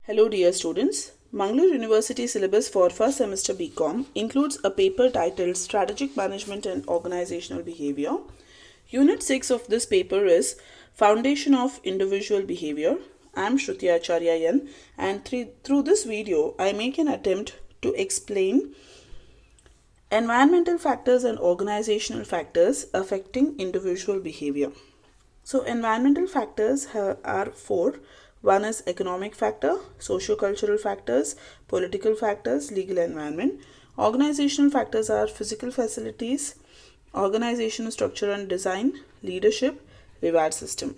Hello dear students. Mangalore University syllabus for first semester BCom includes a paper titled Strategic Management and Organizational Behavior. Unit 6 of this paper is Foundation of Individual Behavior. I am Shruti Acharya N, and through this video I make an attempt to explain environmental factors and organizational factors affecting individual behavior. So environmental factors are four. One is economic factor, socio-cultural factors, political factors, legal environment. Organizational factors are physical facilities, organizational structure and design, leadership, reward system.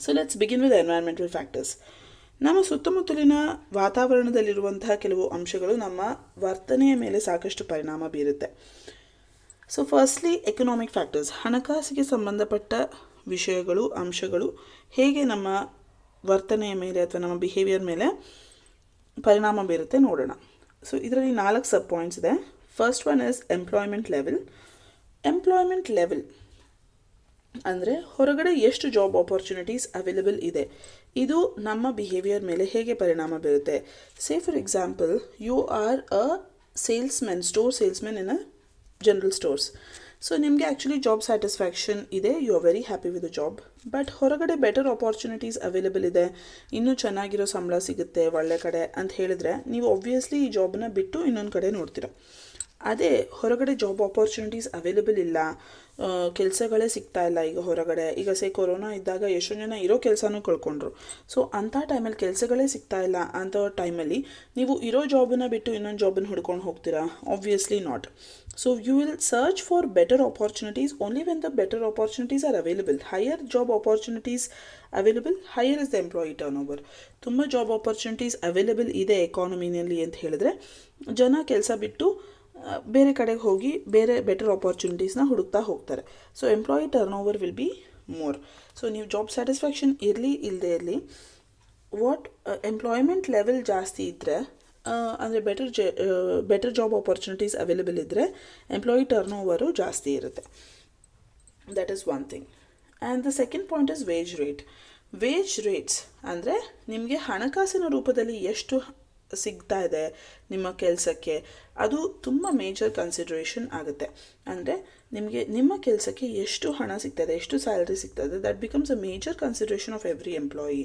So let's begin with environmental factors. ನಮ್ಮ ಸುತ್ತಮುತ್ತಲಿನ ವಾತಾವರಣದಲ್ಲಿರುವಂತಹ ಕೆಲವು ಅಂಶಗಳು ನಮ್ಮ ವರ್ತನೆಯ ಮೇಲೆ ಸಾಕಷ್ಟು ಪರಿಣಾಮ ಬೀರುತ್ತೆ. ಸೊ ಫಸ್ಟ್ಲಿ ಎಕನಾಮಿಕ್ ಫ್ಯಾಕ್ಟರ್ಸ್, ಹಣಕಾಸಿಗೆ ಸಂಬಂಧಪಟ್ಟ ವಿಷಯಗಳು, ಅಂಶಗಳು ಹೇಗೆ ನಮ್ಮ ವರ್ತನೆಯ ಮೇಲೆ ಅಥವಾ ನಮ್ಮ ಬಿಹೇವಿಯರ್ ಮೇಲೆ ಪರಿಣಾಮ ಬೀರುತ್ತೆ ನೋಡೋಣ. ಸೊ ಇದರಲ್ಲಿ 4 ಸಬ್ ಪಾಯಿಂಟ್ಸ್ ಇದೆ. First one is employment level. Employment level ಅಂದರೆ ಹೊರಗಡೆ ಎಷ್ಟು ಜಾಬ್ ಆಪರ್ಚುನಿಟೀಸ್ ಅವೈಲೇಬಲ್ ಇದೆ, ಇದು ನಮ್ಮ ಬಿಹೇವಿಯರ್ ಮೇಲೆ ಹೇಗೆ ಪರಿಣಾಮ ಬೀರುತ್ತೆ. Say for example, you are a salesmen, store salesmen in a general stores. So ನಿಮಗೆ ಆ್ಯಕ್ಚುಲಿ ಜಾಬ್ ಸ್ಯಾಟಿಸ್ಫ್ಯಾಕ್ಷನ್ ಇದೆ, you are very happy with the job. But ಹೊರಗಡೆ ಬೆಟರ್ ಆಪರ್ಚುನಿಟೀಸ್ ಅವೈಲೇಬಲ್ ಇದೆ, ಇನ್ನೂ ಚೆನ್ನಾಗಿರೋ ಸಂಬಳ ಸಿಗುತ್ತೆ ಒಳ್ಳೆ ಕಡೆ ಅಂತ ಹೇಳಿದ್ರೆ ನೀವು ಆಬ್ವಿಯಸ್ಲಿ ಈ ಜಾಬನ್ನ ಬಿಟ್ಟು ಇನ್ನೊಂದು ಕಡೆ ನೋಡ್ತೀರ. ಅದೇ ಹೊರಗಡೆ ಜಾಬ್ ಆಪರ್ಚುನಿಟೀಸ್ ಅವೈಲೇಬಲ್ ಇಲ್ಲ, ಕೆಲಸಗಳೇ ಸಿಗ್ತಾ ಇಲ್ಲ ಈಗ ಹೊರಗಡೆ. ಈಗ ಕೊರೋನಾ ಇದ್ದಾಗ ಎಷ್ಟೋ ಜನ ಇರೋ ಕೆಲಸನೂ ಕಳ್ಕೊಂಡ್ರು. ಸೊ ಅಂಥ ಟೈಮಲ್ಲಿ ಕೆಲಸಗಳೇ ಸಿಗ್ತಾ ಇಲ್ಲ ಅಂಥ ಟೈಮಲ್ಲಿ ನೀವು ಇರೋ ಜಾಬನ್ನು ಬಿಟ್ಟು ಇನ್ನೊಂದು ಜಾಬನ್ನು ಹುಡ್ಕೊಂಡು ಹೋಗ್ತೀರಾ? Obviously not. So you will search for better opportunities only when the better opportunities are available. Higher job opportunities available, higher is the employee turnover. ತುಂಬ ಜಾಬ್ ಆಪರ್ಚುನಿಟೀಸ್ ಅವೈಲೇಬಲ್ ಇದೆ ಎಕಾನಮಿನಲ್ಲಿ ಅಂತ ಹೇಳಿದ್ರೆ ಜನ ಕೆಲಸ ಬಿಟ್ಟು ಬೇರೆ ಕಡೆಗೆ ಹೋಗಿ ಬೇರೆ ಬೆಟರ್ ಆಪರ್ಚುನಿಟೀಸ್ನ ಹುಡುಕ್ತಾ ಹೋಗ್ತಾರೆ. So employee turnover will be more. So ನೀವು ಜಾಬ್ ಸ್ಯಾಟಿಸ್ಫ್ಯಾಕ್ಷನ್ ಇರಲಿ ಇಲ್ಲದೆ ಇರಲಿ, ಎಂಪ್ಲಾಯ್ಮೆಂಟ್ ಲೆವೆಲ್ ಜಾಸ್ತಿ ಇದ್ದರೆ ಅಂದರೆ ಬೆಟರ್ ಜಾಬ್ ಆಪರ್ಚುನಿಟೀಸ್ ಅವೈಲೇಬಲ್ ಇದ್ದರೆ ಎಂಪ್ಲಾಯಿ ಟರ್ನ್ ಓವರು ಜಾಸ್ತಿ ಇರುತ್ತೆ. That is one thing. And the second point is wage rate. Wage rates ಅಂದರೆ ನಿಮಗೆ ಹಣಕಾಸಿನ ರೂಪದಲ್ಲಿ ಎಷ್ಟು ಸಿಗ್ತಾ ಇದೆ ನಿಮ್ಮ ಕೆಲಸಕ್ಕೆ, ಅದು ತುಂಬ ಮೇಜರ್ ಕನ್ಸಿಡ್ರೇಷನ್ ಆಗುತ್ತೆ. ಅಂದರೆ ನಿಮಗೆ ನಿಮ್ಮ ಕೆಲಸಕ್ಕೆ ಎಷ್ಟು ಹಣ ಸಿಗ್ತದೆ, ಎಷ್ಟು ಸ್ಯಾಲ್ರಿ ಸಿಗ್ತದೆ, that becomes a major consideration of every employee.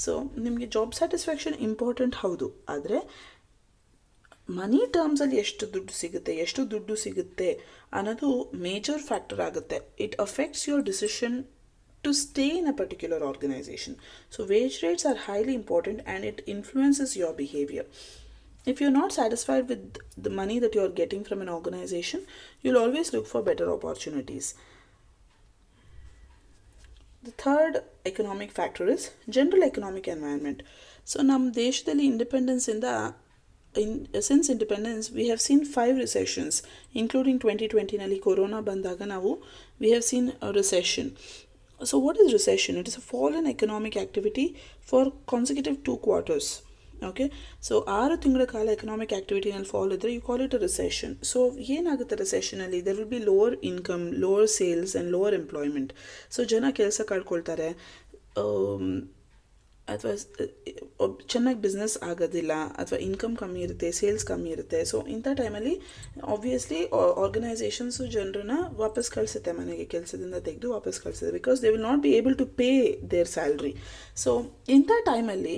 So ನಿಮಗೆ ಜಾಬ್ ಸ್ಯಾಟಿಸ್ಫ್ಯಾಕ್ಷನ್ ಇಂಪಾರ್ಟೆಂಟ್ ಹೌದು, ಆದರೆ ಮನಿ ಟರ್ಮ್ಸಲ್ಲಿ ಎಷ್ಟು ದುಡ್ಡು ಸಿಗುತ್ತೆ ಅನ್ನೋದು ಮೇಜರ್ ಫ್ಯಾಕ್ಟರ್ ಆಗುತ್ತೆ. It affects your decision to stay in a particular organization. So wage rates are highly important and it influences your behavior. If you're not satisfied with the money that you're getting from an organization, you'll always look for better opportunities. The third economic factor is general economic environment. So ನಮ್ಮ ದೇಶದಲ್ಲಿ since independence we have seen 5 recessions, including 2020 ನಲ್ಲಿ corona ಬಂದಾಗ we have seen a recession. So what is recession? It is a fall in economic activity for consecutive 2 quarters. Okay, so 6 ತಿಂಗಳ ಕಾಲ economic ಆ್ಯಕ್ಟಿವಿಟಿನಲ್ಲಿ fall ಇದ್ದರೆ you call it a recession. So ಏನಾಗುತ್ತೆ ರಿಸೆಷನಲ್ಲಿ? There will be lower income, lower sales and lower employment. So ಜನ ಕೆಲಸ ಕಳ್ಕೊಳ್ತಾರೆ, ಅಥವಾ ಚೆನ್ನಾಗಿ ಬಿಸ್ನೆಸ್ ಆಗೋದಿಲ್ಲ, ಅಥವಾ ಇನ್ಕಮ್ ಕಮ್ಮಿ ಇರುತ್ತೆ, ಸೇಲ್ಸ್ ಕಮ್ಮಿ ಇರುತ್ತೆ. ಸೊ ಇಂಥ ಟೈಮಲ್ಲಿ ಆಬ್ವಿಯಸ್ಲಿ ಆರ್ಗನೈಸೇಷನ್ಸು ಜನರನ್ನ ವಾಪಸ್ ಕಳಿಸುತ್ತೆ, ಮನೆಗೆ ಕೆಲಸದಿಂದ ತೆಗೆದು ವಾಪಸ್ ಕಳಿಸುತ್ತೆ, because they will not be able to pay their salary. So ಇಂಥ ಟೈಮಲ್ಲಿ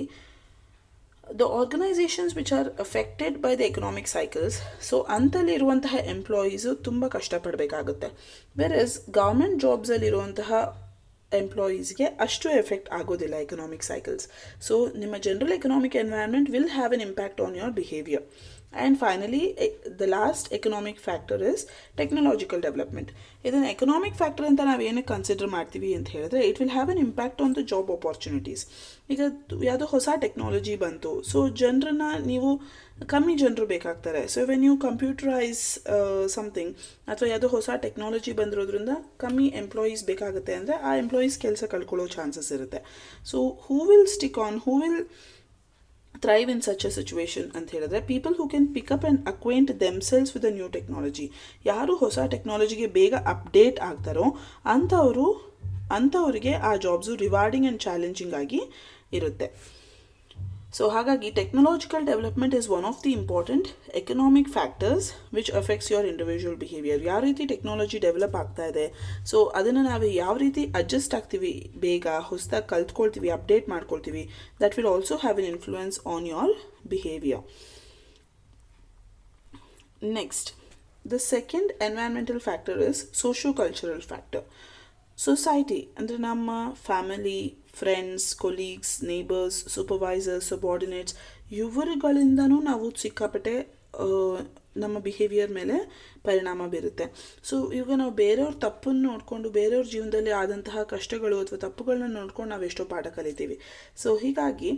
the organizations which are affected by the economic cycles, so ಅಂತಲ್ಲಿರುವಂತಹ ಎಂಪ್ಲಾಯೀಸು ತುಂಬ ಕಷ್ಟಪಡಬೇಕಾಗುತ್ತೆ. ವೆರಸ್ ಗೌರ್ಮೆಂಟ್ ಜಾಬ್ಸಲ್ಲಿರುವಂತಹ ಎಂಪ್ಲಾಯೀಸ್ಗೆ ಅಷ್ಟು ಎಫೆಕ್ಟ್ ಆಗೋದಿಲ್ಲ ಎಕನಾಮಿಕ್ ಸೈಕಲ್ಸ್. ಸೊ ನಿಮ್ಮ general economic environment will have an impact on your behaviour. And finally the last economic factor is technological development. ಇದನ್ನು economic factor ಅಂತ ನಾವು ಏನಕ್ಕೆ ಕನ್ಸಿಡರ್ ಮಾಡ್ತೀವಿ ಅಂತ ಹೇಳಿದ್ರೆ, it will have an impact on the job opportunities. ಈಗ ಯಾವುದೋ ಹೊಸ ಟೆಕ್ನಾಲಜಿ ಬಂತು, ಸೊ ಜನರನ್ನ ನೀವು ಕಮ್ಮಿ ಜನರು ಬೇಕಾಗ್ತಾರೆ. So when you computerise something ಅಥವಾ ಯಾವುದೋ ಹೊಸ ಟೆಕ್ನಾಲಜಿ ಬಂದಿರೋದ್ರಿಂದ ಕಮ್ಮಿ ಎಂಪ್ಲಾಯೀಸ್ ಬೇಕಾಗುತ್ತೆ ಅಂದರೆ ಆ ಎಂಪ್ಲಾಯೀಸ್ ಕೆಲಸ ಕಳ್ಕೊಳ್ಳೋ ಚಾನ್ಸಸ್ ಇರುತ್ತೆ. So who will stick on, who will thrive in such a situation ಅಂತ ಹೇಳಿದ್ರೆ, people who can pick up and acquaint themselves with a new technology. ಯಾರು ಹೊಸ ಟೆಕ್ನಾಲಜಿಗೆ ಬೇಗ ಅಪ್ಡೇಟ್ ಆಗ್ತಾರೋ ಅಂಥವ್ರಿಗೆ ಆ ಜಾಬ್ಸು ರಿವಾರ್ಡಿಂಗ್ ಆ್ಯಂಡ್ ಚಾಲೆಂಜಿಂಗ್ ಆಗಿ ಇರುತ್ತೆ. ಸೊ ಹಾಗಾಗಿ technological development is one of the important economic factors which affects your individual behaviour. ಯಾವ ರೀತಿ ಟೆಕ್ನಾಲಜಿ ಡೆವಲಪ್ ಆಗ್ತಾ ಇದೆ, ಸೊ ಅದನ್ನು ನಾವು ಯಾವ ರೀತಿ ಅಡ್ಜಸ್ಟ್ ಆಗ್ತೀವಿ, ಬೇಗ ಹೊಸದಾಗಿ ಕಲ್ತ್ಕೊಳ್ತೀವಿ, ಅಪ್ಡೇಟ್ ಮಾಡ್ಕೊಳ್ತೀವಿ, that will also have an influence on your behaviour. Next, the second environmental factor is socio-cultural factor. Society ಅಂದರೆ ನಮ್ಮ family, friends, colleagues, neighbours, supervisors, subordinates ಇವರುಗಳಿಂದನೂ ನಾವು ಸಿಕ್ಕಾಪಟ್ಟೆ ನಮ್ಮ ಬಿಹೇವಿಯರ್ ಮೇಲೆ ಪರಿಣಾಮ ಬೀರುತ್ತೆ. ಸೊ ಇವಾಗ ನಾವು ಬೇರೆಯವ್ರ ತಪ್ಪನ್ನು ನೋಡಿಕೊಂಡು, ಬೇರೆಯವ್ರ ಜೀವನದಲ್ಲಿ ಆದಂತಹ ಕಷ್ಟಗಳು ಅಥವಾ ತಪ್ಪುಗಳನ್ನ ನೋಡ್ಕೊಂಡು ನಾವು ಎಷ್ಟೋ ಪಾಠ ಕಲಿತೀವಿ. ಸೊ ಹೀಗಾಗಿ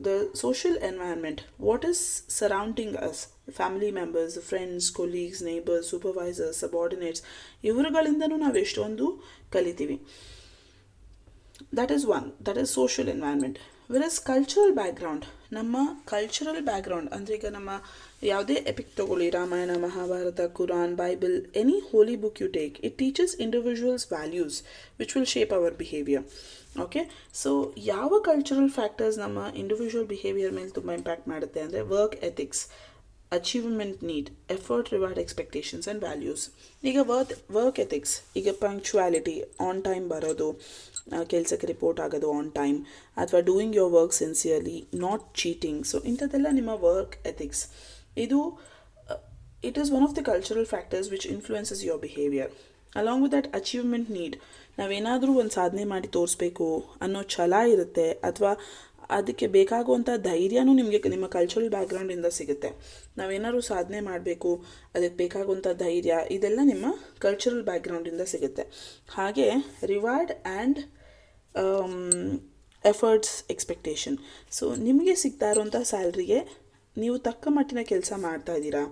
the social environment, what is surrounding us, family members, friends, colleagues, neighbors, supervisors, subordinates, ಇವರುಗಳಿಂದನೂ ನಾವು ಎಷ್ಟೊಂದು ಕಲಿತೀವಿ. that is social environment. whereas cultural background, ನಮ್ಮ ಕಲ್ಚರಲ್ ಬ್ಯಾಕ್ಗ್ರೌಂಡ್ ಅಂದರೆ ಈಗ ನಮ್ಮ ಯಾವುದೇ ಎಪಿಕ್ ತಗೊಳ್ಳಿ, Ramayana, Mahabharata, Quran, Bible, any holy book you take, it teaches individuals values which will shape our behaviour. Okay, so ಯಾವ ಕಲ್ಚರಲ್ ಫ್ಯಾಕ್ಟರ್ಸ್ ನಮ್ಮ ಇಂಡಿವಿಜುವಲ್ ಬಿಹೇವಿಯರ್ ಮೇಲೆ ತುಂಬ ಇಂಪ್ಯಾಕ್ಟ್ ಮಾಡುತ್ತೆ ಅಂದರೆ work ethics, achievement need, effort, reward, expectations and values. ಈಗ work ethics, ಈಗ punctuality, on time ಬರೋದು, ಕೆಲಸಕ್ಕೆ ರಿಪೋರ್ಟ್ ಆಗೋದು ಆನ್ ಟೈಮ್, ಅಥವಾ doing your work sincerely, not cheating. So ಇಂಥದ್ದೆಲ್ಲ ನಿಮ್ಮ ವರ್ಕ್ ಎಥಿಕ್ಸ್. ಇದು it is one of the cultural factors which influences your behaviour. Along with that achievement need, ನಾವೇನಾದರೂ ಒಂದು ಸಾಧನೆ ಮಾಡಿ ತೋರಿಸ್ಬೇಕು ಅನ್ನೋ ಛಲ ಇರುತ್ತೆ, ಅಥವಾ ಅದಕ್ಕೆ ಬೇಕಾಗುವಂಥ ಧೈರ್ಯನೂ ನಿಮಗೆ ನಿಮ್ಮ ಕಲ್ಚರಲ್ ಬ್ಯಾಕ್ಗ್ರೌಂಡಿಂದ ಸಿಗುತ್ತೆ. ನಾವೇನಾದ್ರು ಸಾಧನೆ ಮಾಡಬೇಕು, ಅದಕ್ಕೆ ಬೇಕಾಗುವಂಥ ಧೈರ್ಯ, ಇದೆಲ್ಲ ನಿಮ್ಮ ಕಲ್ಚರಲ್ ಬ್ಯಾಕ್ಗ್ರೌಂಡಿಂದ ಸಿಗುತ್ತೆ. ಹಾಗೆ reward and efforts, expectation. So ನಿಮಗೆ ಸಿಗ್ತಾ ಇರೋಂಥ ಸ್ಯಾಲ್ರಿಗೆ ನೀವು ತಕ್ಕ ಮಟ್ಟಿನ ಕೆಲಸ ಮಾಡ್ತಾ ಇದ್ದೀರಾ?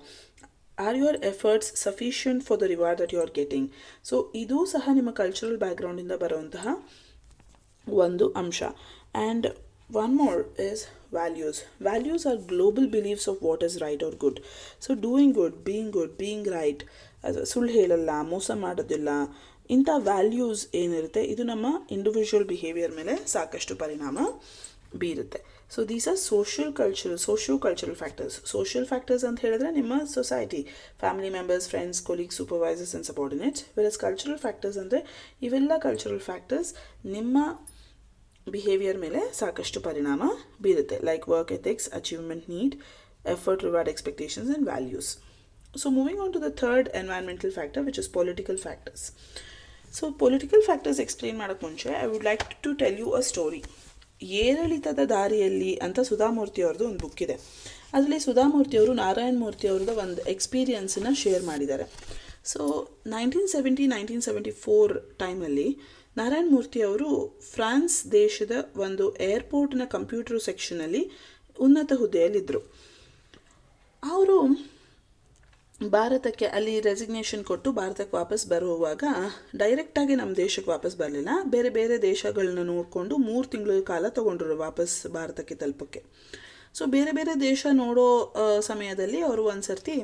Are your efforts sufficient for the reward that you are getting? So ಇದೂ ಸಹ ನಿಮ್ಮ ಕಲ್ಚರಲ್ ಬ್ಯಾಕ್ಗ್ರೌಂಡಿಂದ ಬರುವಂತಹ ಒಂದು ಅಂಶ. And one more is values. Values are global beliefs of what is right or good. So doing good, being right, ಸುಳ್ಳು ಹೇಳಲ್ಲ, ಮೋಸ ಮಾಡೋದಿಲ್ಲ, ಇಂಥ ವ್ಯಾಲ್ಯೂಸ್ ಏನಿರುತ್ತೆ ಇದು ನಮ್ಮ ಇಂಡಿವಿಜುವಲ್ ಬಿಹೇವಿಯರ್ ಮೇಲೆ ಸಾಕಷ್ಟು ಪರಿಣಾಮ ಬೀರುತ್ತೆ. So these are socio cultural factors. Social factors ಅಂತ ಹೇಳಿದ್ರೆ ನಿಮ್ಮ society, family members, friends, colleagues, supervisors and subordinates. Virus cultural factors ಅಂದರೆ ಇವೆಲ್ಲ ಕಲ್ಚರಲ್ ಫ್ಯಾಕ್ಟರ್ಸ್ ನಿಮ್ಮ ಬಿಹೇವಿಯರ್ ಮೇಲೆ ಸಾಕಷ್ಟು ಪರಿಣಾಮ ಬೀರುತ್ತೆ. Like work ethics, achievement need, effort, reward, expectations and values. So moving on to the third environmental factor which is political factors. So political factors explain ಮಾಡೋಕ್ಕೆ ಮುಂಚೆ I would like to tell you a story. ಏರಿಳಿತದ ದಾರಿಯಲ್ಲಿ ಅಂತ ಸುಧಾಮೂರ್ತಿ ಅವ್ರದ್ದು ಒಂದು book ಇದೆ. ಅದರಲ್ಲಿ ಸುಧಾಮೂರ್ತಿಯವರು ನಾರಾಯಣ ಮೂರ್ತಿ ಅವ್ರದ್ದು ಒಂದು ಎಕ್ಸ್ಪೀರಿಯನ್ಸನ್ನು ಶೇರ್ ಮಾಡಿದ್ದಾರೆ. ಸೊ 1974 ಟೈಮಲ್ಲಿ ನಾರಾಯಣ ಮೂರ್ತಿ ಅವರು ಫ್ರಾನ್ಸ್ ದೇಶದ ಒಂದು ಏರ್ಪೋರ್ಟ್ನ ಕಂಪ್ಯೂಟರ್ ಸೆಕ್ಷನಲ್ಲಿ ಉನ್ನತ ಹುದ್ದೆಯಲ್ಲಿದ್ದರು. ಅವರು ಭಾರತಕ್ಕೆ ಅಲ್ಲಿ ರೆಸಿಗ್ನೇಷನ್ ಕೊಟ್ಟು ಭಾರತಕ್ಕೆ ವಾಪಸ್ ಬರುವಾಗ ಡೈರೆಕ್ಟಾಗಿ ನಮ್ಮ ದೇಶಕ್ಕೆ ವಾಪಸ್ ಬರಲಿಲ್ಲ, ಬೇರೆ ಬೇರೆ ದೇಶಗಳನ್ನ ನೋಡಿಕೊಂಡು 3 ತಿಂಗಳ ಕಾಲ ತೊಗೊಂಡ್ರು ವಾಪಸ್ ಭಾರತಕ್ಕೆ ತಲುಪೋಕ್ಕೆ. ಸೊ ಬೇರೆ ಬೇರೆ ದೇಶ ನೋಡೋ ಸಮಯದಲ್ಲಿ ಅವರು ಒಂದು ಸರ್ತಿ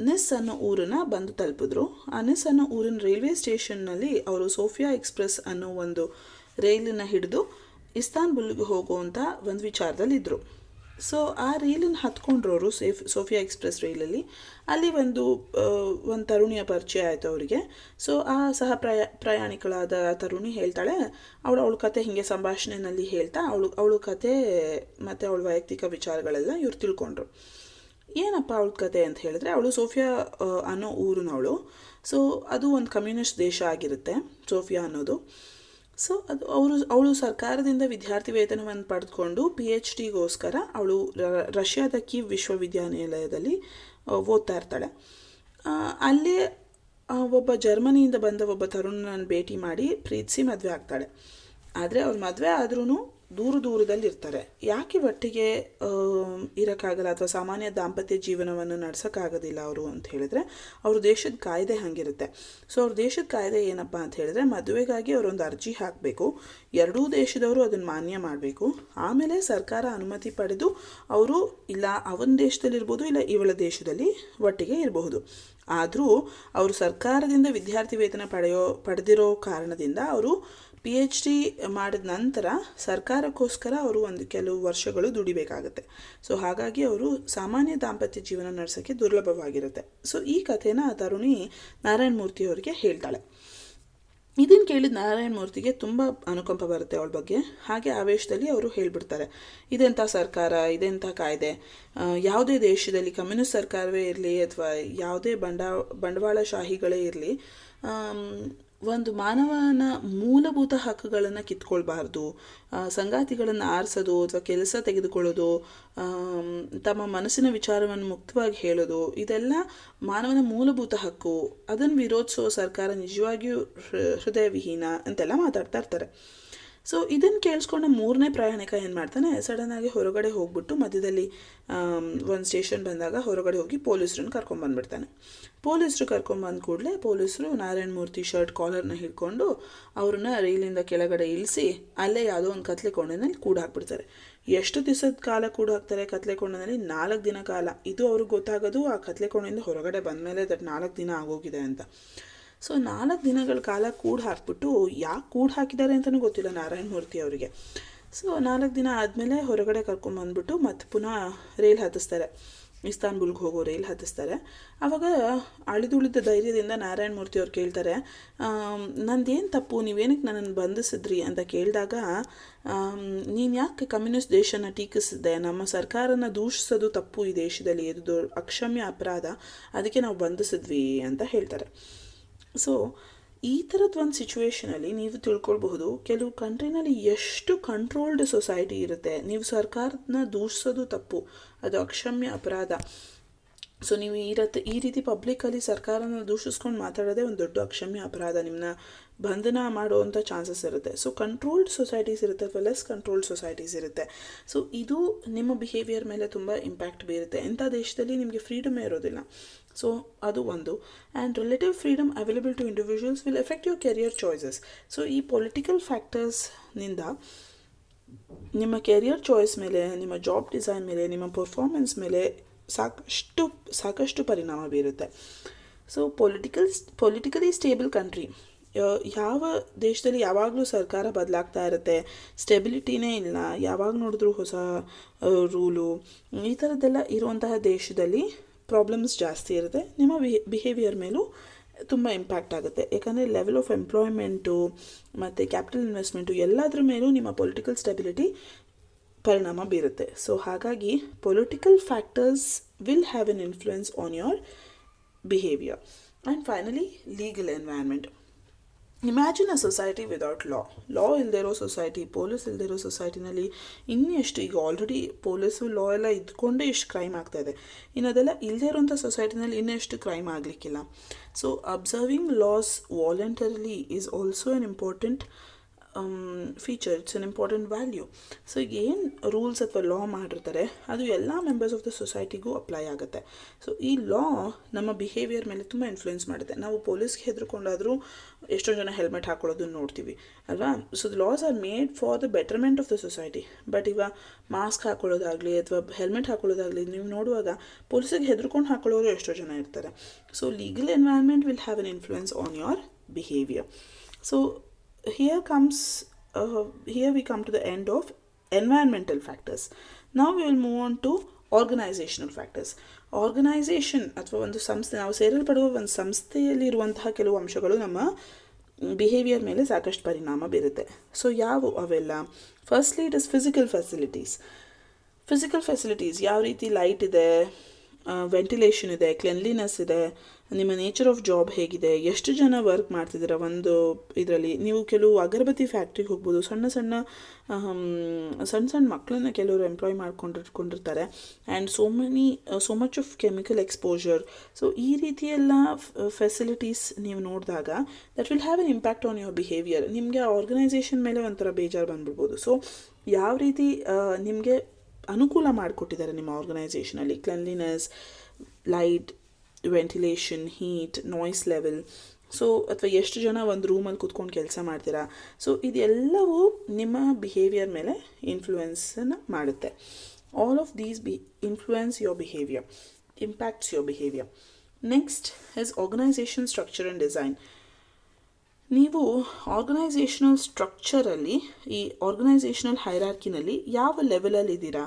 ನೆಸ್ ಅನ್ನೋ ಊರನ್ನ ಬಂದು ತಲುಪಿದ್ರು. ಆ ನೆಸ್ ಅನ್ನೋ ಊರಿನ ರೈಲ್ವೆ ಸ್ಟೇಷನ್ನಲ್ಲಿ ಅವರು ಸೋಫಿಯಾ ಎಕ್ಸ್ಪ್ರೆಸ್ ಅನ್ನೋ ಒಂದು ರೈಲನ್ನು ಹಿಡಿದು ಇಸ್ತಾನ್ಬುಲ್ಗೆ ಹೋಗುವಂಥ ಒಂದು ವಿಚಾರದಲ್ಲಿದ್ದರು. ಸೊ ಆ ರೈಲನ್ನು ಹತ್ಕೊಂಡ್ರವರು ಸೋಫಿಯಾ ಎಕ್ಸ್ಪ್ರೆಸ್ ರೈಲಲ್ಲಿ. ಅಲ್ಲಿ ಒಂದು ತರುಣಿಯ ಪರಿಚಯ ಆಯಿತು ಅವರಿಗೆ. ಸೊ ಆ ಸಹ ಪ್ರಯಾಣಿಕಳಾದ ತರುಣಿ ಹೇಳ್ತಾಳೆ, ಅವಳ ಕತೆ ಹೀಗೆ ಸಂಭಾಷಣೆಯಲ್ಲಿ ಹೇಳ್ತಾ ಅವಳ ಕತೆ ಮತ್ತು ಅವಳ ವೈಯಕ್ತಿಕ ವಿಚಾರಗಳೆಲ್ಲ ಇವ್ರು ತಿಳ್ಕೊಂಡ್ರು. ಏನಪ್ಪ ಅವಳ ಕತೆ ಅಂತ ಹೇಳಿದ್ರೆ, ಅವಳು ಸೋಫಿಯಾ ಅನ್ನೋ ಊರಿನವಳು. ಸೊ ಅದು ಒಂದು ಕಮ್ಯುನಿಸ್ಟ್ ದೇಶ ಆಗಿರುತ್ತೆ ಸೋಫಿಯಾ ಅನ್ನೋದು. ಸೊ ಅವಳು ಸರ್ಕಾರದಿಂದ ವಿದ್ಯಾರ್ಥಿ ವೇತನವನ್ನು ಪಡೆದುಕೊಂಡು PhDಗೋಸ್ಕರ ಅವಳು ರಷ್ಯಾದ ಕೀವ್ ವಿಶ್ವವಿದ್ಯಾನಿಲಯದಲ್ಲಿ ಓದ್ತಾ ಇರ್ತಾಳೆ. ಅಲ್ಲಿ ಒಬ್ಬ ಜರ್ಮನಿಯಿಂದ ಬಂದ ಒಬ್ಬ ತರುಣನನ್ನು ಭೇಟಿ ಮಾಡಿ ಪ್ರೀತಿಸಿ ಮದುವೆ ಆಗ್ತಾಳೆ. ಆದರೆ ಅವ್ರ ಮದುವೆ ಆದ್ರೂ ದೂರದಲ್ಲಿ ಇರ್ತಾರೆ. ಯಾಕೆ ಒಟ್ಟಿಗೆ ಇರೋಕ್ಕಾಗಲ್ಲ ಅಥವಾ ಸಾಮಾನ್ಯ ದಾಂಪತ್ಯ ಜೀವನವನ್ನು ನಡೆಸೋಕ್ಕಾಗೋದಿಲ್ಲ ಅವರು ಅಂತ ಹೇಳಿದ್ರೆ, ಅವ್ರ ದೇಶದ ಕಾಯ್ದೆ ಹಾಗಿರುತ್ತೆ. ಸೊ ಅವ್ರ ದೇಶದ ಕಾಯ್ದೆ ಏನಪ್ಪ ಅಂತ ಹೇಳಿದ್ರೆ, ಮದುವೆಗಾಗಿ ಅವರೊಂದು ಅರ್ಜಿ ಹಾಕಬೇಕು, ಎರಡೂ ದೇಶದವರು ಅದನ್ನು ಮಾನ್ಯ ಮಾಡಬೇಕು, ಆಮೇಲೆ ಸರ್ಕಾರ ಅನುಮತಿ ಪಡೆದು ಅವರು ಇಲ್ಲ ಅವನ ದೇಶದಲ್ಲಿರ್ಬೋದು ಇಲ್ಲ ಇವಳ ದೇಶದಲ್ಲಿ ಒಟ್ಟಿಗೆ ಇರಬಹುದು. ಆದರೂ ಅವರು ಸರ್ಕಾರದಿಂದ ವಿದ್ಯಾರ್ಥಿ ವೇತನ ಪಡೆದಿರೋ ಕಾರಣದಿಂದ ಅವರು PhD ಮಾಡಿದ ನಂತರ ಸರ್ಕಾರಕ್ಕೋಸ್ಕರ ಅವರು ಒಂದು ಕೆಲವು ವರ್ಷಗಳು ದುಡಿಬೇಕಾಗತ್ತೆ. ಸೊ ಹಾಗಾಗಿ ಅವರು ಸಾಮಾನ್ಯ ದಾಂಪತ್ಯ ಜೀವನ ನಡೆಸೋಕ್ಕೆ ದುರ್ಲಭವಾಗಿರುತ್ತೆ. ಸೊ ಈ ಕಥೆನ ತರುಣಿ ನಾರಾಯಣ ಮೂರ್ತಿ ಅವರಿಗೆ ಹೇಳ್ತಾಳೆ. ಇದನ್ನು ಕೇಳಿದ ನಾರಾಯಣ ಮೂರ್ತಿಗೆ ತುಂಬ ಅನುಕಂಪ ಬರುತ್ತೆ ಅವಳ ಬಗ್ಗೆ. ಹಾಗೆ ಆವೇಶದಲ್ಲಿ ಅವರು ಹೇಳಿಬಿಡ್ತಾರೆ, ಇದೆಂಥ ಸರ್ಕಾರ, ಇದೆಂಥ ಕಾಯ್ದೆ, ಯಾವುದೇ ದೇಶದಲ್ಲಿ ಕಮ್ಯುನಿಸ್ಟ್ ಸರ್ಕಾರವೇ ಇರಲಿ ಅಥವಾ ಯಾವುದೇ ಬಂಡವಾಳಶಾಹಿಗಳೇ ಇರಲಿ, ಒಂದು ಮಾನವನ ಮೂಲಭೂತ ಹಕ್ಕುಗಳನ್ನು ಕಿತ್ಕೊಳ್ಬಾರ್ದು, ಸಂಗಾತಿಗಳನ್ನು ಆರಿಸೋದು ಅಥವಾ ಕೆಲಸ ತೆಗೆದುಕೊಳ್ಳೋದು, ತಮ್ಮ ಮನಸ್ಸಿನ ವಿಚಾರವನ್ನು ಮುಕ್ತವಾಗಿ ಹೇಳೋದು, ಇದೆಲ್ಲ ಮಾನವನ ಮೂಲಭೂತ ಹಕ್ಕು. ಅದನ್ನು ವಿರೋಧಿಸೋ ಸರ್ಕಾರ ನಿಜವಾಗಿಯೂ ಹೃದಯವಿಹೀನ ಅಂತೆಲ್ಲ ಮಾತಾಡ್ತಾ ಇರ್ತಾರೆ. ಸೊ ಇದನ್ನು ಕೇಳಿಸ್ಕೊಂಡ ಮೂರನೇ ಪ್ರಯಾಣಿಕ ಏನು ಮಾಡ್ತಾನೆ, ಸಡನ್ನಾಗಿ ಹೊರಗಡೆ ಹೋಗ್ಬಿಟ್ಟು ಮಧ್ಯದಲ್ಲಿ ಒಂದು ಸ್ಟೇಷನ್ ಬಂದಾಗ ಹೊರಗಡೆ ಹೋಗಿ ಪೊಲೀಸರನ್ನು ಕರ್ಕೊಂಬಂದ್ಬಿಡ್ತಾನೆ. ಪೊಲೀಸರು ಕರ್ಕೊಂಬಂದ ಕೂಡಲೇ ಪೊಲೀಸರು ನಾರಾಯಣ ಮೂರ್ತಿ ಶರ್ಟ್ ಕಾಲರ್ನ ಹಿಡ್ಕೊಂಡು ಅವ್ರನ್ನ ರೈಲಿಂದ ಕೆಳಗಡೆ ಇಳಿಸಿ ಅಲ್ಲೇ ಯಾವುದೋ ಒಂದು ಕತ್ಲೆ ಕೊಂಡಿನಲ್ಲಿ ಕೂಡ ಹಾಕ್ಬಿಡ್ತಾರೆ. ಎಷ್ಟು ದಿವಸದ ಕಾಲ ಕೂಡ ಹಾಕ್ತಾರೆ ಕತ್ಲೆ ಕೊಂಡಿನಲ್ಲಿ? 4 ದಿನ ಕಾಲ. ಇದು ಅವ್ರಿಗೆ ಗೊತ್ತಾಗೋದು ಆ ಕತ್ಲೆ ಕೊಂಡಿಂದ ಹೊರಗಡೆ ಬಂದಮೇಲೆ 4 ದಿನ ಆಗೋಗಿದೆ ಅಂತ. ಸೊ 4 ದಿನಗಳ ಕಾಲ ಕೂಡು ಹಾಕ್ಬಿಟ್ಟು ಯಾಕೆ ಕೂಡು ಹಾಕಿದ್ದಾರೆ ಅಂತಲೂ ಗೊತ್ತಿಲ್ಲ ನಾರಾಯಣ ಮೂರ್ತಿ ಅವರಿಗೆ. ಸೊ 4 ದಿನ ಆದಮೇಲೆ ಹೊರಗಡೆ ಕರ್ಕೊಂಬಂದ್ಬಿಟ್ಟು ಮತ್ತೆ ಪುನಃ ರೈಲ್ ಹತ್ತಿಸ್ತಾರೆ, ಇಸ್ತಾನ್ಬುಲ್ಗೆ ಹೋಗೋ ರೈಲ್ ಹತ್ತಿಸ್ತಾರೆ. ಆವಾಗ ಅಳಿದುಳಿದ ಧೈರ್ಯದಿಂದ ನಾರಾಯಣ ಮೂರ್ತಿ ಅವ್ರು ಕೇಳ್ತಾರೆ, ನಂದೇನು ತಪ್ಪು, ನೀವೇನಕ್ಕೆ ನನ್ನನ್ನು ಬಂಧಿಸಿದ್ರಿ ಅಂತ ಕೇಳಿದಾಗ, ನೀನು ಯಾಕೆ ಕಮ್ಯುನಿಸ್ಟ್ ದೇಶನ ಟೀಕಿಸಿದ್ದೆ, ನಮ್ಮ ಸರ್ಕಾರನ ದೂಷಿಸೋದು ತಪ್ಪು ಈ ದೇಶದಲ್ಲಿ, ಇದು ಅಕ್ಷಮ್ಯ ಅಪರಾಧ, ಅದಕ್ಕೆ ನಾವು ಬಂಧಿಸಿದ್ವಿ ಅಂತ ಹೇಳ್ತಾರೆ. ಸೊ ಈ ಥರದ್ದು ಒಂದು ಸಿಚುವೇಷನಲ್ಲಿ ನೀವು ತಿಳ್ಕೊಳ್ಬಹುದು ಕೆಲವು ಕಂಟ್ರಿನಲ್ಲಿ ಎಷ್ಟು ಕಂಟ್ರೋಲ್ಡ್ ಸೊಸೈಟಿ ಇರುತ್ತೆ. ನೀವು ಸರ್ಕಾರನ ದೂಷಿಸೋದು ತಪ್ಪು, ಅದು ಅಕ್ಷಮ್ಯ ಅಪರಾಧ. ಸೊ ನೀವು ಈ ರೀತಿ ಪಬ್ಲಿಕ್ಕಲ್ಲಿ ಸರ್ಕಾರನ ದೂಷಿಸ್ಕೊಂಡು ಮಾತಾಡೋದೇ ಒಂದು ದೊಡ್ಡ ಅಕ್ಷಮ್ಯ ಅಪರಾಧ, ನಿಮ್ಮನ್ನ ಬಂಧನ ಮಾಡುವಂಥ ಚಾನ್ಸಸ್ ಇರುತ್ತೆ. ಸೊ ಕಂಟ್ರೋಲ್ಡ್ ಸೊಸೈಟೀಸ್ ಇರುತ್ತೆ ಅಥವಾ ಲೆಸ್ ಕಂಟ್ರೋಲ್ಡ್ ಸೊಸೈಟೀಸ್ ಇರುತ್ತೆ. ಸೊ ಇದು ನಿಮ್ಮ ಬಿಹೇವಿಯರ್ ಮೇಲೆ ತುಂಬ ಇಂಪ್ಯಾಕ್ಟ್ ಬೀರುತ್ತೆ. ಇಂಥ ದೇಶದಲ್ಲಿ ನಿಮಗೆ ಫ್ರೀಡಮೇ ಇರೋದಿಲ್ಲ. ಸೊ ಅದು ಒಂದು. And relative freedom available to individuals will effect your career choices. So ಈ ಪೊಲಿಟಿಕಲ್ ಫ್ಯಾಕ್ಟರ್ಸ್ನಿಂದ ನಿಮ್ಮ ಕೆರಿಯರ್ ಚಾಯ್ಸ್ ಮೇಲೆ, ನಿಮ್ಮ ಜಾಬ್ ಡಿಸೈನ್ ಮೇಲೆ, ನಿಮ್ಮ ಪರ್ಫಾರ್ಮೆನ್ಸ್ ಮೇಲೆ ಸಾಕಷ್ಟು ಪರಿಣಾಮ ಬೀರುತ್ತೆ. ಸೊ ಪೊಲಿಟಿಕಲಿ ಸ್ಟೇಬಲ್ ಕಂಟ್ರಿ, ಯಾವ ದೇಶದಲ್ಲಿ ಯಾವಾಗಲೂ ಸರ್ಕಾರ ಬದಲಾಗ್ತಾ ಇರುತ್ತೆ, ಸ್ಟೆಬಿಲಿಟಿನೇ ಇಲ್ಲ, ಯಾವಾಗ ನೋಡಿದ್ರೂ ಹೊಸ ರೂಲು, ಈ ಥರದ್ದೆಲ್ಲ ಇರುವಂತಹ ದೇಶದಲ್ಲಿ ಪ್ರಾಬ್ಲಮ್ಸ್ ಜಾಸ್ತಿ ಇರುತ್ತೆ. ನಿಮ್ಮ ಬಿಹೇವಿಯರ್ ಮೇಲೂ ತುಂಬ ಇಂಪ್ಯಾಕ್ಟ್ ಆಗುತ್ತೆ. ಯಾಕಂದರೆ ಲೆವೆಲ್ ಆಫ್ ಎಂಪ್ಲಾಯ್ಮೆಂಟು ಮತ್ತು ಕ್ಯಾಪಿಟಲ್ ಇನ್ವೆಸ್ಟ್ಮೆಂಟು ಎಲ್ಲದ್ರ ಮೇಲೂ ನಿಮ್ಮ ಪೊಲಿಟಿಕಲ್ ಸ್ಟೆಬಿಲಿಟಿ ಪರಿಣಾಮ ಬೀರುತ್ತೆ. ಸೊ ಹಾಗಾಗಿ political factors will have an influence on your behaviour. And finally legal environment. Imagine a society without law ಇಲ್ಲದೆ ಇರೋ ಸೊಸೈಟಿ, ಪೊಲೀಸ್ ಇಲ್ಲದೆ ಇರೋ ಸೊಸೈಟಿನಲ್ಲಿ ಇನ್ನೆಷ್ಟು, ಈಗ ಆಲ್ರೆಡಿ ಪೊಲೀಸು ಲಾ ಎಲ್ಲ ಇದ್ಕೊಂಡೇ ಇಷ್ಟು ಕ್ರೈಮ್ ಆಗ್ತಾಯಿದೆ, ಇನ್ನು ಅದೆಲ್ಲ ಇಲ್ಲದೆ ಇರೋಂಥ ಸೊಸೈಟಿನಲ್ಲಿ ಇನ್ನೆಷ್ಟು ಕ್ರೈಮ್ ಆಗಲಿಕ್ಕಿಲ್ಲ. So observing laws voluntarily is also an important feature, it's an important value. So ಏನು ರೂಲ್ಸ್ ಅಥವಾ ಲಾ ಮಾಡಿರ್ತಾರೆ ಅದು ಎಲ್ಲ ಮೆಂಬರ್ಸ್ ಆಫ್ ದ ಸೊಸೈಟಿಗೂ ಅಪ್ಲೈ ಆಗುತ್ತೆ. ಸೊ ಈ ಲಾ ನಮ್ಮ ಬಿಹೇವಿಯರ್ ಮೇಲೆ ತುಂಬ ಇನ್ಫ್ಲುಯೆನ್ಸ್ ಮಾಡುತ್ತೆ. ನಾವು ಪೊಲೀಸ್ಗೆ ಹೆದರ್ಕೊಂಡಾದರೂ ಎಷ್ಟೋ ಜನ ಹೆಲ್ಮೆಟ್ ಹಾಕೊಳ್ಳೋದನ್ನು ನೋಡ್ತೀವಿ ಅಲ್ವಾ. So the loss are made for the betterment of the society. But ಇವಾಗ ಮಾಸ್ಕ್ ಹಾಕೊಳ್ಳೋದಾಗಲಿ ಅಥವಾ ಹೆಲ್ಮೆಟ್ ಹಾಕೊಳ್ಳೋದಾಗಲಿ ನೀವು ನೋಡುವಾಗ ಪೊಲೀಸಿಗೆ ಹೆದರ್ಕೊಂಡು ಹಾಕೊಳ್ಳೋರು ಎಷ್ಟೋ ಜನ ಇರ್ತಾರೆ. So legal environment will have an influence on your behaviour. So here we come to the end of environmental factors. Now we will move on to organizational factors. Organisation ಅಥವಾ ಒಂದು ಸಂಸ್ಥೆ, ನಾವು ಸೇರಲ್ಪಡುವ ಒಂದು ಸಂಸ್ಥೆಯಲ್ಲಿರುವಂತಹ ಕೆಲವು ಅಂಶಗಳು ನಮ್ಮ ಬಿಹೇವಿಯರ್ ಮೇಲೆ ಸಾಕಷ್ಟು ಪರಿಣಾಮ ಬೀರುತ್ತೆ. ಸೊ ಯಾವುವು ಅವೆಲ್ಲ? Firstly it is physical facilities. ಯಾವ ರೀತಿ ಲೈಟ್ ಇದೆ, ವೆಂಟಿಲೇಷನ್ ಇದೆ, ಕ್ಲೆನ್ಲಿನೆಸ್ ಇದೆ, ನಿಮ್ಮ ನೇಚರ್ ಆಫ್ ಜಾಬ್ ಹೇಗಿದೆ, ಎಷ್ಟು ಜನ ವರ್ಕ್ ಮಾಡ್ತಿದ್ದೀರಾ ಒಂದು ಇದರಲ್ಲಿ. ನೀವು ಕೆಲವು ಅಗರಬತ್ತಿ ಫ್ಯಾಕ್ಟ್ರಿಗೆ ಹೋಗ್ಬೋದು, ಸಣ್ಣ ಸಣ್ಣ ಮಕ್ಕಳನ್ನ ಕೆಲವರು ಎಂಪ್ಲಾಯ್ ಮಾಡ್ಕೊಂಡಿರ್ತಾರೆ. And so much of chemical exposure. So ಈ ರೀತಿಯೆಲ್ಲ ಫೆಸಿಲಿಟೀಸ್ ನೀವು ನೋಡಿದಾಗ that will have an impact on your behaviour. ನಿಮಗೆ ಆ ಆರ್ಗನೈಸೇಷನ್ ಮೇಲೆ ಒಂಥರ ಬೇಜಾರು ಬಂದ್ಬಿಡ್ಬೋದು. ಸೊ ಯಾವ ರೀತಿ ನಿಮಗೆ ಅನುಕೂಲ ಮಾಡಿಕೊಟ್ಟಿದ್ದಾರೆ ನಿಮ್ಮ ಆರ್ಗನೈಸೇಷನಲ್ಲಿ, cleanliness, light, ventilation, heat, noise level. So ಅಥವಾ ಎಷ್ಟು ಜನ ಒಂದು ರೂಮಲ್ಲಿ ಕೂತ್ಕೊಂಡು ಕೆಲಸ ಮಾಡ್ತೀರಾ. ಸೊ ಇದೆಲ್ಲವೂ ನಿಮ್ಮ ಬಿಹೇವಿಯರ್ ಮೇಲೆ ಇನ್ಫ್ಲುಯೆನ್ಸನ್ನು ಮಾಡುತ್ತೆ. All of these influence your behaviour, impacts your behaviour. Next is organisation structure and design. ನೀವು ಆರ್ಗನೈಸೇಷನಲ್ ಸ್ಟ್ರಕ್ಚರಲ್ಲಿ, ಈ ಆರ್ಗನೈಸೇಷನಲ್ ಹೈರಾರ್ಕಿನಲ್ಲಿ ಯಾವ ಲೆವೆಲಲ್ಲಿದ್ದೀರಾ,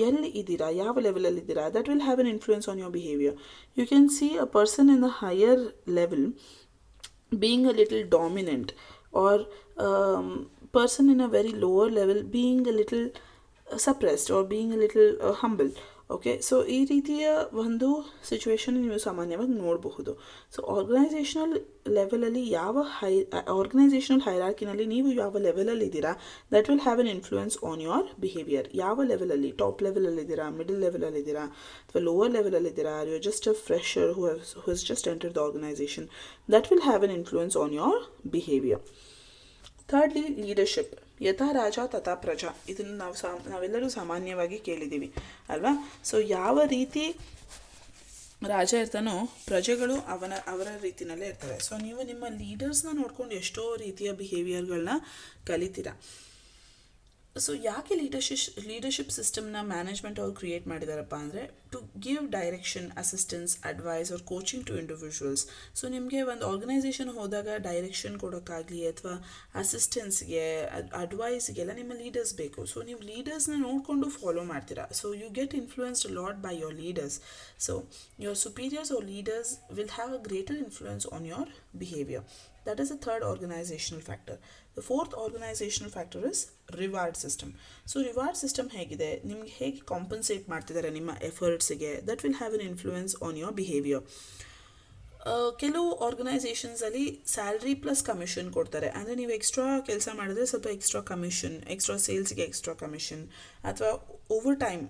ಎಲ್ಲಿ ಇದ್ದೀರಾ, ಯಾವ ಲೆವೆಲಲ್ಲಿದ್ದೀರಾ, that will have an influence on your behaviour. You can see a person in the higher level being a little dominant, or person in a very lower level being a little suppressed, or being a little humble. Okay, so ಈ ರೀತಿಯ ಒಂದು situation ನೀವು ಸಾಮಾನ್ಯವಾಗಿ ನೋಡಬಹುದು. ಸೊ organisational ಲೆವೆಲಲ್ಲಿ organisational ಹೈರಾರ್ಕಿನಲ್ಲಿ ನೀವು ಯಾವ ಲೆವೆಲಲ್ಲಿದ್ದೀರಾ, that will have an influence on your behaviour. ಯಾವ ಲೆವೆಲಲ್ಲಿ, ಟಾಪ್ ಲೆವೆಲಲ್ಲಿದ್ದೀರಾ, ಮಿಡಲ್ ಲೆವೆಲಲ್ಲಿದ್ದೀರಾ, ಅಥವಾ ಲೋವರ್ ಲೆವೆಲಲ್ಲಿದ್ದೀರಾ, you just a fresher who has just entered the organisation, that will have an influence on your behaviour. Thirdly, leadership. ಯಥಾ ರಾಜ ತಥಾ ಪ್ರಜಾ, ಇದನ್ನು ನಾವೆಲ್ಲರೂ ಸಾಮಾನ್ಯವಾಗಿ ಕೇಳಿದ್ದೀವಿ ಅಲ್ವಾ. ಸೊ ಯಾವ ರೀತಿ ರಾಜ ಇರ್ತಾನೋ ಪ್ರಜೆಗಳು ಅವರ ರೀತಿಯಲ್ಲೇ ಇರ್ತಾರೆ. ಸೊ ನೀವು ನಿಮ್ಮ ಲೀಡರ್ಸ್ನ ನೋಡ್ಕೊಂಡು ಎಷ್ಟೋ ರೀತಿಯ ಬಿಹೇವಿಯರ್ಗಳನ್ನ ಕಲಿತೀರಾ. ಸೊ ಯಾಕೆ ಲೀಡರ್ಶಿಪ್ ಸಿಸ್ಟಮ್ನ ಮ್ಯಾನೇಜ್ಮೆಂಟ್ ಅವ್ರು ಕ್ರಿಯೇಟ್ ಮಾಡಿದಾರಪ್ಪ ಅಂದರೆ, to give direction, assistance, advice or coaching to individuals. So ನಿಮಗೆ ಒಂದು ಆರ್ಗನೈಸೇಷನ್ ಹೋದಾಗ ಡೈರೆಕ್ಷನ್ ಕೊಡೋಕ್ಕಾಗಲಿ ಅಥವಾ ಅಸಿಸ್ಟೆನ್ಸ್ಗೆ, ಅಡ್ವೈಸ್ಗೆಲ್ಲ ನಿಮ್ಮ ಲೀಡರ್ಸ್ ಬೇಕು. ಸೊ ನೀವು ಲೀಡರ್ಸ್ನ ನೋಡಿಕೊಂಡು ಫಾಲೋ ಮಾಡ್ತೀರಾ. So you get influenced lot by your leaders. So your superiors or leaders will have a greater influence on your behaviour. That is the third organizational factor. The fourth organizational factor is reward system. So reward system ಹೇಗಿದೆ, ನಿಮಗೆ ಹೇಗೆ compensate ಮಾಡ್ತಿದ್ದಾರೆ ನಿಮ್ಮ ಎಫರ್ಟ್ಸಿಗೆ, that will have an influence on your behavior. ಕೆಲವು ಆರ್ಗನೈಸೇಷನ್ಸಲ್ಲಿ salary plus commission ಕೊಡ್ತಾರೆ. ಅಂದರೆ ನೀವು extra ಕೆಲಸ ಮಾಡಿದ್ರೆ ಸ್ವಲ್ಪ ಎಕ್ಸ್ಟ್ರಾ ಕಮಿಷನ್, ಎಕ್ಸ್ಟ್ರಾ ಸೇಲ್ಸ್ಗೆ ಎಕ್ಸ್ಟ್ರಾ ಕಮಿಷನ್, ಅಥವಾ ಓವರ್ ಟೈಮ್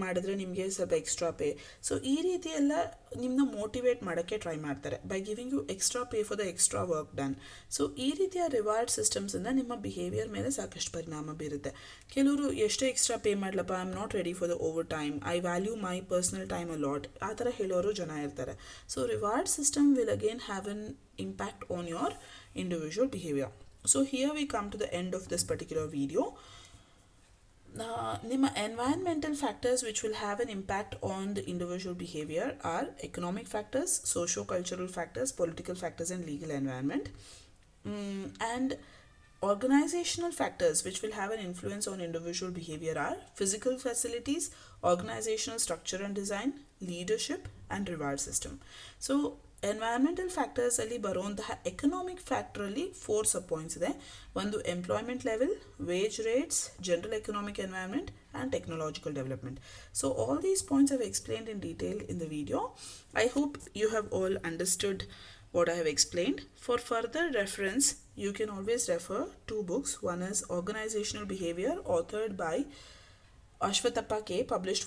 ಮಾಡಿದ್ರೆ ನಿಮಗೆ ಸ್ವಲ್ಪ ಎಕ್ಸ್ಟ್ರಾ ಪೇ. ಸೊ ಈ ರೀತಿ ಎಲ್ಲ ನಿಮ್ಮನ್ನ ಮೋಟಿವೇಟ್ ಮಾಡೋಕ್ಕೆ ಟ್ರೈ ಮಾಡ್ತಾರೆ by giving you extra pay for the extra work done. So ಈ ರೀತಿಯ ರಿವಾರ್ಡ್ ಸಿಸ್ಟಮ್ಸಿಂದ ನಿಮ್ಮ ಬಿಹೇವಿಯರ್ ಮೇಲೆ ಸಾಕಷ್ಟು ಪರಿಣಾಮ ಬೀರುತ್ತೆ. ಕೆಲವರು ಎಷ್ಟೇ ಎಕ್ಸ್ಟ್ರಾ ಪೇ ಮಾಡಲಪ್ಪ, I am not ready for the over time, I value my personal time a lot, ಆ ಥರ ಹೇಳೋರು ಜನ ಇರ್ತಾರೆ. So reward system will again have an impact on your individual behavior. So here we come to the end of this particular video. ನಿಮ್ಮ environmental factors which will have an impact on the individual behavior are economic factors, socio-cultural factors, political factors, and legal environment. And organizational factors which will have an influence on individual behavior are physical facilities, organizational structure and design, leadership, and reward system. So environmental ಫ್ಯಾಕ್ಟರ್ಸಲ್ಲಿ ಬರುವಂತಹ economic ಫ್ಯಾಕ್ಟ್ರಲ್ಲಿ 4 sub points ಇದೆ. ಒಂದು employment level, wage rates, general economic environment, and technological development. So all these points I've explained in detail in the video. I hope you have all understood what I have explained. For further reference, you can always refer 2 books. One is Organizational Behavior, authored by Ashwatthappa K, published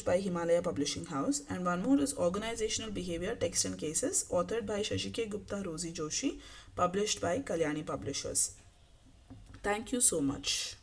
by Himalaya Publishing House, and one more is Organizational Behavior, Text and Cases, authored by Shashi K Gupta, Rosie Joshi, published by Kalyani Publishers. Thank you so much.